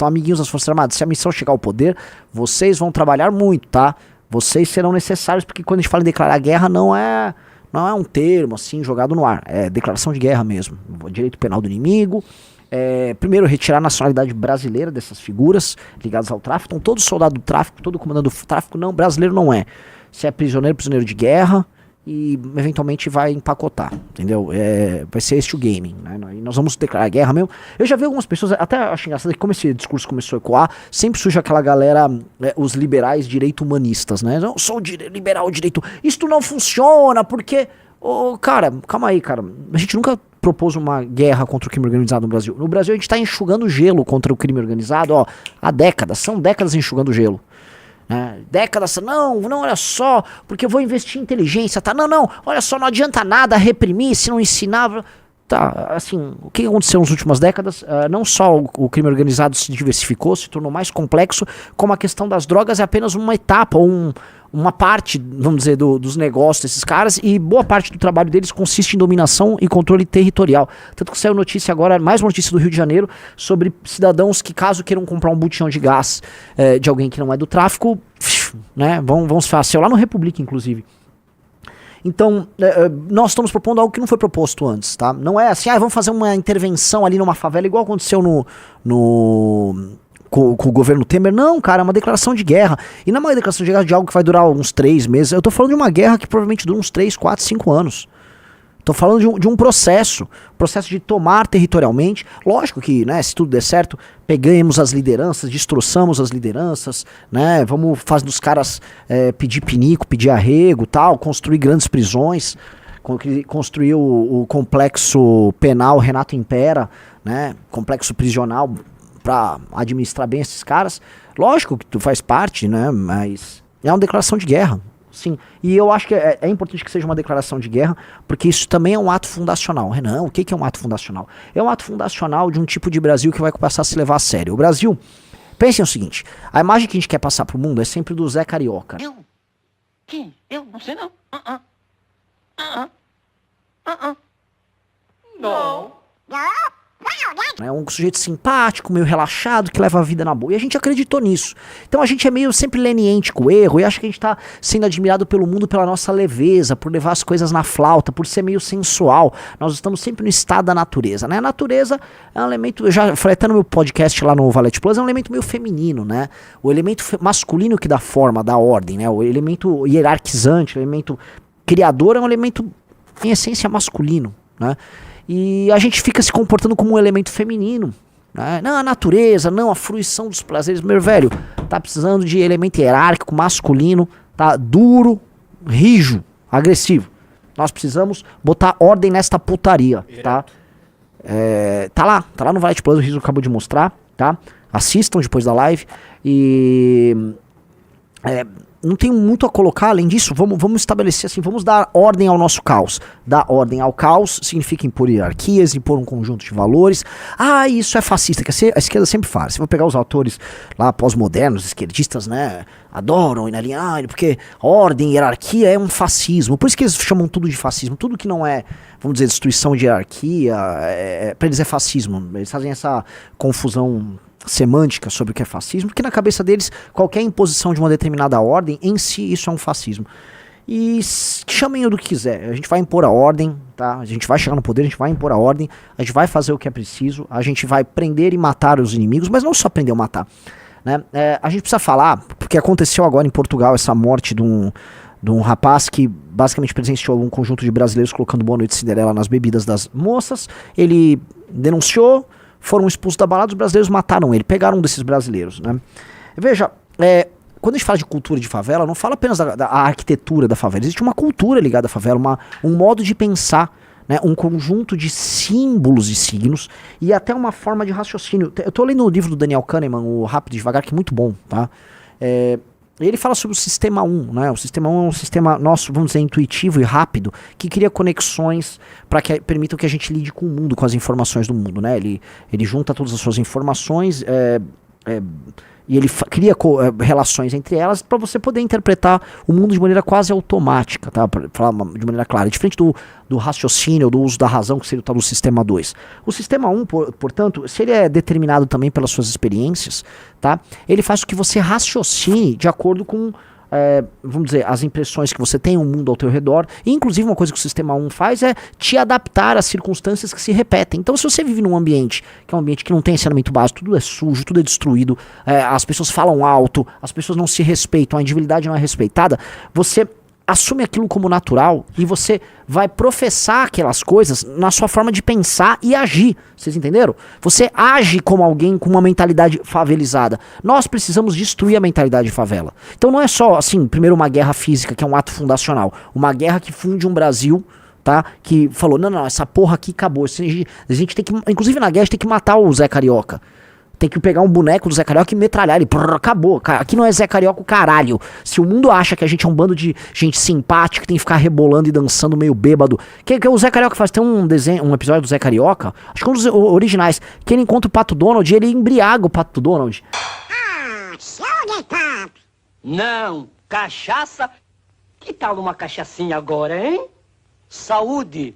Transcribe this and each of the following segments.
estão amiguinhos das Forças Armadas. Se a missão chegar ao poder, vocês vão trabalhar muito, tá? Vocês serão necessários, porque quando a gente fala em declarar guerra, não é um termo assim jogado no ar. É declaração de guerra mesmo. Direito penal do inimigo. Primeiro, retirar a nacionalidade brasileira dessas figuras ligadas ao tráfico. Então, todo soldado do tráfico, todo comandante do tráfico, não, brasileiro não é. Se é prisioneiro de guerra, e eventualmente vai empacotar, entendeu? Vai ser este o gaming, né? E nós vamos declarar guerra mesmo. Eu já vi algumas pessoas, até acho engraçado que como esse discurso começou a ecoar, sempre surge aquela galera, os liberais direito-humanistas, né? Eu sou liberal direito, isto não funciona, porque... cara, calma aí, cara. A gente nunca propôs uma guerra contra o crime organizado no Brasil. No Brasil a gente tá enxugando gelo contra o crime organizado, ó, há décadas, são décadas enxugando gelo. Décadas, não, olha só, porque eu vou investir em inteligência, tá? Não, olha só, não adianta nada reprimir se não ensinar. Tá, assim, o que aconteceu nas últimas décadas? Não só o crime organizado se diversificou, se tornou mais complexo, como a questão das drogas é apenas uma etapa, uma parte, vamos dizer, dos negócios desses caras, e boa parte do trabalho deles consiste em dominação e controle territorial. Tanto que saiu notícia agora, mais uma notícia do Rio de Janeiro, sobre cidadãos que, caso queiram comprar um botijão de gás de alguém que não é do tráfico, né, vão se fazer lá no República, inclusive. Então, nós estamos propondo algo que não foi proposto antes, tá? Não é assim, vamos fazer uma intervenção ali numa favela, igual aconteceu com o governo Temer. Não, cara, é uma declaração de guerra. E não é uma declaração de guerra de algo que vai durar uns 3 meses. Eu tô falando de uma guerra que provavelmente dura uns 3, 4, 5 anos. Tô falando de um processo de tomar territorialmente. Lógico que, né, se tudo der certo, peguemos as lideranças, destroçamos as lideranças, né, vamos fazer dos caras pedir pinico, pedir arrego, tal, construir grandes prisões, construir o complexo penal Renato Impera, né, complexo prisional para administrar bem esses caras. Lógico que tu faz parte, né, mas é uma declaração de guerra. Sim, e eu acho que é importante que seja uma declaração de guerra, porque isso também é um ato fundacional. Renan, o que é um ato fundacional? É um ato fundacional de um tipo de Brasil que vai passar a se levar a sério. O Brasil, pensem o seguinte, a imagem que a gente quer passar pro mundo é sempre do Zé Carioca. Eu? Quem? Eu? Não sei não. Não. É um sujeito simpático, meio relaxado, que leva a vida na boa. E a gente acreditou nisso. Então a gente é meio sempre leniente com o erro e acha que a gente tá sendo admirado pelo mundo pela nossa leveza, por levar as coisas na flauta, por ser meio sensual. Nós estamos sempre no estado da natureza, né? A natureza é um elemento, eu já falei até no meu podcast lá no Valete Plus, é um elemento meio feminino, né? O elemento masculino que dá forma, dá ordem, né? O elemento hierarquizante, o elemento criador é um elemento, em essência, masculino, né? E a gente fica se comportando como um elemento feminino, né? Não, a natureza, não, a fruição dos prazeres. Meu velho, tá precisando de elemento hierárquico, masculino, tá duro, rijo, agressivo. Nós precisamos botar ordem nesta putaria, tá? Tá lá no Valete Plus, o Riso acabou de mostrar, tá? Assistam depois da live e... não tenho muito a colocar, além disso, vamos estabelecer assim, vamos dar ordem ao nosso caos. Dar ordem ao caos significa impor hierarquias, impor um conjunto de valores. Isso é fascista, que a esquerda sempre faz. Se for pegar os autores lá pós-modernos, esquerdistas, né, adoram ir na linha, porque ordem, hierarquia é um fascismo. Por isso que eles chamam tudo de fascismo. Tudo que não é, vamos dizer, destruição de hierarquia, pra eles é fascismo. Eles fazem essa confusão semântica sobre o que é fascismo, porque na cabeça deles qualquer imposição de uma determinada ordem, em si isso é um fascismo. E chamem o do que quiser, a gente vai impor a ordem, tá? A gente vai chegar no poder, a gente vai impor a ordem, a gente vai fazer o que é preciso, a gente vai prender e matar os inimigos, mas não só prender ou matar, né? A gente precisa falar, porque aconteceu agora em Portugal essa morte de um rapaz que basicamente presenciou um conjunto de brasileiros colocando Boa Noite Cinderela nas bebidas das moças. Ele denunciou, foram expulsos da balada, os brasileiros mataram ele, pegaram um desses brasileiros, né? Veja, quando a gente fala de cultura de favela, não fala apenas da arquitetura da favela, existe uma cultura ligada à favela, um modo de pensar, né? Um conjunto de símbolos e signos, e até uma forma de raciocínio. Eu tô lendo o livro do Daniel Kahneman, o Rápido e Devagar, que é muito bom, tá? Ele fala sobre o sistema 1, né? O sistema 1 é um sistema nosso, vamos dizer, intuitivo e rápido, que cria conexões para que permitam que a gente lide com o mundo, com as informações do mundo, né? Ele junta todas as suas informações E ele cria relações entre elas para você poder interpretar o mundo de maneira quase automática, tá? Pra falar de maneira clara. Diferente do raciocínio, do uso da razão, que seria o tal do sistema 2. O sistema 1, portanto, se ele é determinado também pelas suas experiências, tá? Ele faz com que você raciocine de acordo com, vamos dizer, as impressões que você tem, o mundo ao teu redor. E, inclusive, uma coisa que o sistema 1 faz é te adaptar às circunstâncias que se repetem. Então, se você vive num ambiente que é um ambiente que não tem saneamento básico, tudo é sujo, tudo é destruído, as pessoas falam alto, as pessoas não se respeitam, a individualidade não é respeitada, você assume aquilo como natural e você vai professar aquelas coisas na sua forma de pensar e agir. Vocês entenderam? Você age como alguém com uma mentalidade favelizada. Nós precisamos destruir a mentalidade de favela. Então não é só, assim, primeiro uma guerra física, que é um ato fundacional. Uma guerra que funde um Brasil, tá? Que falou, não, essa porra aqui acabou. A gente tem que, inclusive na guerra, a gente tem que matar o Zé Carioca. Tem que pegar um boneco do Zé Carioca e metralhar ele. Acabou. Aqui não é Zé Carioca o caralho. Se o mundo acha que a gente é um bando de gente simpática que tem que ficar rebolando e dançando meio bêbado. Que o Zé Carioca faz? Tem um episódio do Zé Carioca, acho que um dos originais, que ele encontra o Pato Donald e ele embriaga o Pato Donald. Não, cachaça? Que tal uma cachaçinha agora, hein? Saúde.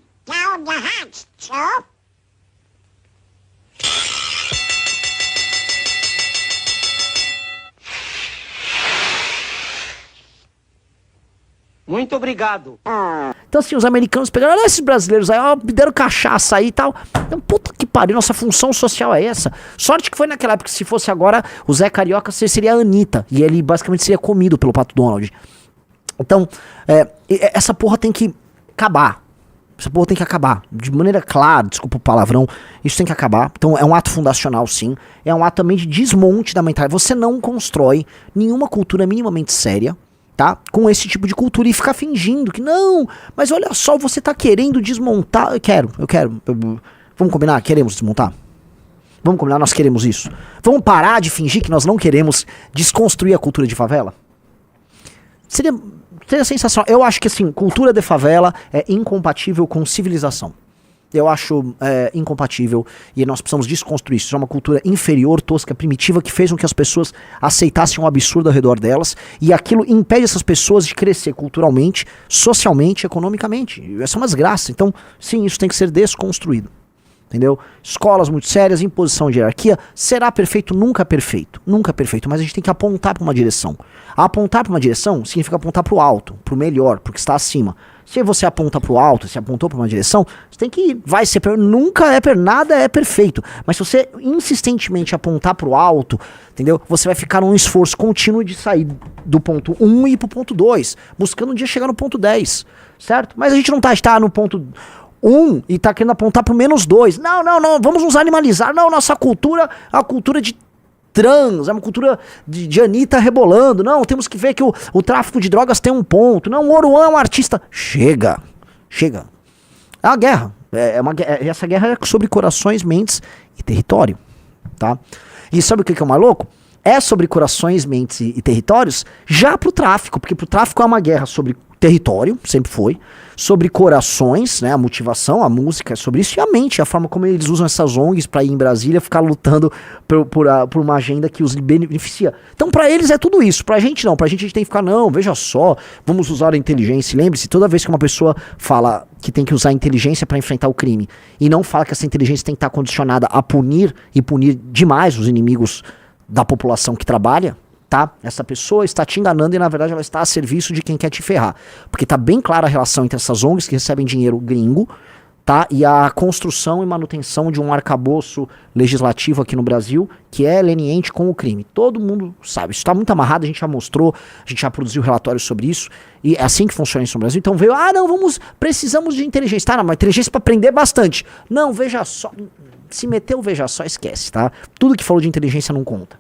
Muito obrigado. Então assim, os americanos pegaram, olha esses brasileiros aí, ó, me deram cachaça aí e tal. Então, puta que pariu, nossa função social é essa. Sorte que foi naquela época, se fosse agora, o Zé Carioca seria a Anitta. E ele basicamente seria comido pelo Pato Donald. Então, essa porra tem que acabar. Essa porra tem que acabar. De maneira clara, desculpa o palavrão, isso tem que acabar. Então é um ato fundacional, sim. É um ato também de desmonte da mentalidade. Você não constrói nenhuma cultura minimamente séria, tá? Com esse tipo de cultura e ficar fingindo que não, mas olha só, você tá querendo desmontar. Eu quero. Vamos combinar? Queremos desmontar? Vamos combinar? Nós queremos isso. Vamos parar de fingir que nós não queremos desconstruir a cultura de favela? Seria sensacional. Eu acho que assim, cultura de favela é incompatível com civilização. Eu acho incompatível e nós precisamos desconstruir isso. Isso é uma cultura inferior, tosca, primitiva, que fez com que as pessoas aceitassem um absurdo ao redor delas, e aquilo impede essas pessoas de crescer culturalmente, socialmente, economicamente. Essa é uma desgraça. Então, sim, isso tem que ser desconstruído. Entendeu? Escolas muito sérias, imposição de hierarquia. Será perfeito? Nunca perfeito. Nunca perfeito, mas a gente tem que apontar para uma direção. Apontar para uma direção significa apontar para o alto, para o melhor, para o que está acima. Se você aponta para o alto, se apontou para uma direção, você tem que ir, vai ser, nunca nada é perfeito. Mas se você insistentemente apontar para o alto, entendeu? Você vai ficar num esforço contínuo de sair do ponto 1 e ir pro ponto 2, buscando um dia chegar no ponto 10, certo? Mas a gente não está no ponto 1 e tá querendo apontar pro menos 2. Não, vamos nos animalizar. Não, nossa cultura é a cultura de trans, é uma cultura de Anitta rebolando. Não, temos que ver que o tráfico de drogas tem um ponto. Não, o Oruan é um artista. Chega. É uma guerra. Essa guerra é sobre corações, mentes e território, tá? E sabe o que é o mais louco? É sobre corações, mentes e territórios já pro tráfico, porque pro tráfico é uma guerra sobre território, sempre foi, sobre corações, né, a motivação, a música é sobre isso, e a mente, a forma como eles usam essas ONGs pra ir em Brasília ficar lutando por uma agenda que os beneficia. Então pra eles é tudo isso, pra gente não, pra gente a gente tem que ficar, não, veja só, vamos usar a inteligência. Lembre-se, toda vez que uma pessoa fala que tem que usar a inteligência pra enfrentar o crime, e não fala que essa inteligência tem que estar condicionada a punir, e punir demais os inimigos da população que trabalha, tá? Essa pessoa está te enganando e na verdade ela está a serviço de quem quer te ferrar. Porque tá bem clara a relação entre essas ONGs que recebem dinheiro gringo, tá? E a construção e manutenção de um arcabouço legislativo aqui no Brasil que é leniente com o crime. Todo mundo sabe. Isso está muito amarrado, a gente já mostrou, a gente já produziu relatórios sobre isso. E é assim que funciona isso no Brasil. Então veio, precisamos de inteligência. Tá, não, mas inteligência para aprender bastante. Não, veja só. Se meteu, veja só, esquece, tá? Tudo que falou de inteligência não conta,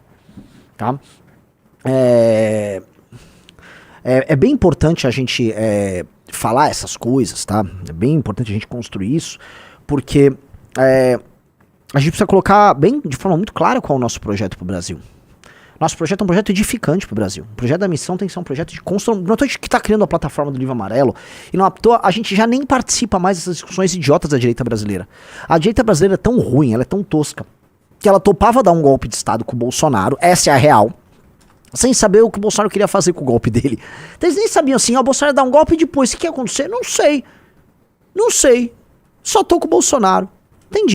tá? É bem importante a gente falar essas coisas, tá? É bem importante a gente construir isso, porque a gente precisa colocar bem, de forma muito clara qual é o nosso projeto pro Brasil. Nosso projeto é um projeto edificante pro Brasil. O projeto da missão tem que ser um projeto de construção. Não é a gente que tá criando a plataforma do Livro Amarelo, e não a gente já nem participa mais dessas discussões idiotas da direita brasileira. A direita brasileira é tão ruim, ela é tão tosca, que ela topava dar um golpe de Estado com o Bolsonaro, essa é a real, sem saber o que o Bolsonaro queria fazer com o golpe dele. Então eles nem sabiam assim, ó, o Bolsonaro ia dar um golpe e depois, o que ia acontecer? Não sei. Não sei. Só tô com o Bolsonaro. Entendi.